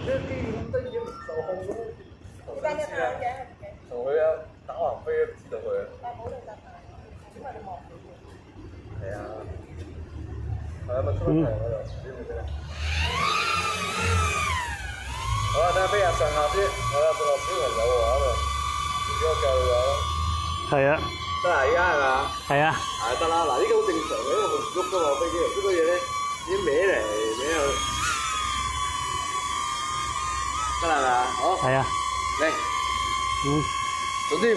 啲機咁得意唔受控咁。跟一下嘅。同佢啊打橫飛都知道佢啊。但係冇你得閒，因為你望唔到。係啊。係啊，咪出嚟嗰度，知唔知啊？好啦，等下飛下上下先，好啦，仲有小朋友喎喺度，唔知我教佢啦。係啊。得啦，而家係嘛？係啊。係得啦，嗱，呢個好正常嘅，因為佢唔喐噶嘛，飛機呢個嘢咧已經歪嚟歪去。得啦係嘛？好。係啊。嚟。總之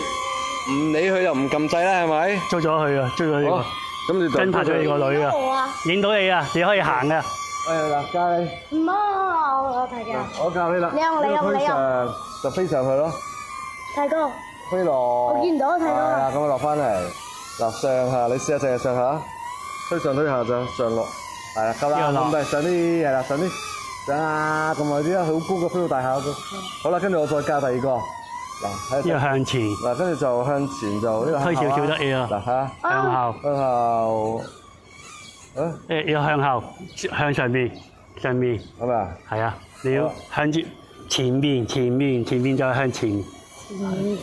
唔理佢就唔撳掣啦，係咪？捉咗佢啊！捉咗呢個。咁你就跟拍咗你個女啊！影到你啊！你可以行啊！嗱，教你。唔好，我睇嘅。我教你啦。你用。就飛上去咯。大哥。飛落。我見到大哥。係啊，咁我落翻嚟。嗱，上下你試下淨係上下，推上推下就上落。係啦，夠啦。咁咪上啲，係啦，上啲。上啊，咁耐啲啦，好高嘅飛到大廈嗰個。好啦，跟住我再教第二個。嗱，呢個向前。嗱，跟住就向前就呢個推少少得嘢啊！嗱嚇，向後。向後。要向後，向上面，上面。係咪啊？係啊，你要向住前面就向前。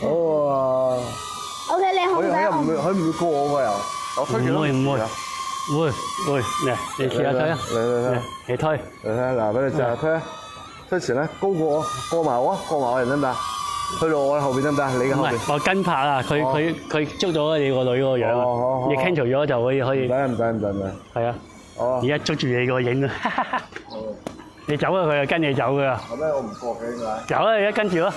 好啊。OK， 你控制我。佢唔會過我㗎又。我推住咯。唔會，嚟，你試下推啊！嚟，你推。嚟睇，嗱，俾你試下推啊！推前咧，高過我，過埋我人得唔得？去到我後邊得唔得？你嘅後邊。我跟拍啊！佢捉咗你個女個樣啊！你 cancel 咗就可以。唔使。係啊。哦。而家捉住你個影啊！你走啊！佢就跟你走噶。係咩？我唔過嘅應該。走啊！而家跟住咯。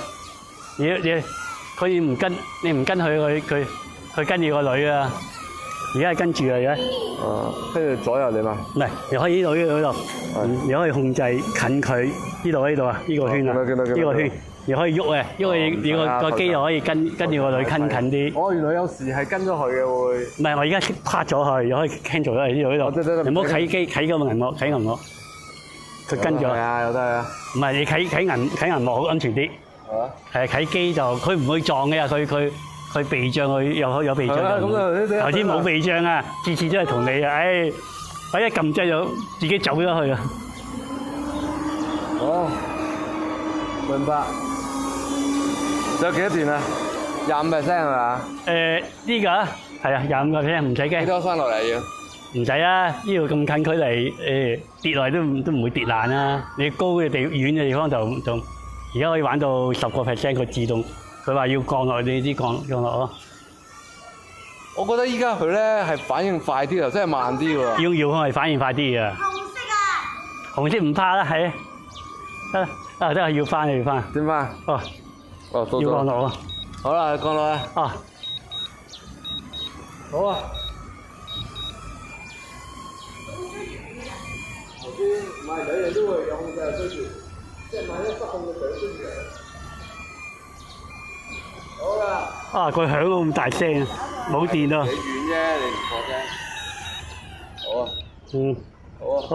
佢唔跟，你唔跟佢跟你個女啊！而家係跟住啊！而家。哦。跟住左右點啊？唔係，你可以呢度，你可以控制近佢呢度啊，呢個圈啊，呢個圈。你可以喐啊，因為你個機又可以跟住個女近啲。哦，原來有時係跟咗佢嘅會。唔係，我而家拍咗佢，又可以 cancel 咗喺呢度。你唔好啟機，啟個銀幕，啟銀幕。佢跟咗。係啊，有得啊。唔係，你啟銀幕好安全啲。係啊。係啟機就佢唔會撞嘅，佢避障，佢有避障。頭先冇避障啊，次次都係同你啊，唉，我一撳掣就自己走咗去啊。好，明白。有幾多電啊？25%係嘛？呢個係啊，25%唔使驚。幾多翻落嚟要？唔使啊，呢度咁近距離，跌落嚟都唔會跌爛啦。你高嘅地遠嘅地方就而家可以玩到10%，佢自動，佢話要降落，你知降落咯。我覺得依家佢咧係反應快啲，又真係慢啲喎。要遙控係反應快啲嘅。紅色唔怕啦，係。得係要翻。點翻？哦，要降落啊！好啦，降落啦！啊，好啊！頭先唔係兩樣都會有控制追住，即係萬一失控嘅時候追住嚟。好啦！啊，佢響到咁大聲啊！冇電啊！幾遠啫，你唔覺啫？好啊！好啊！好。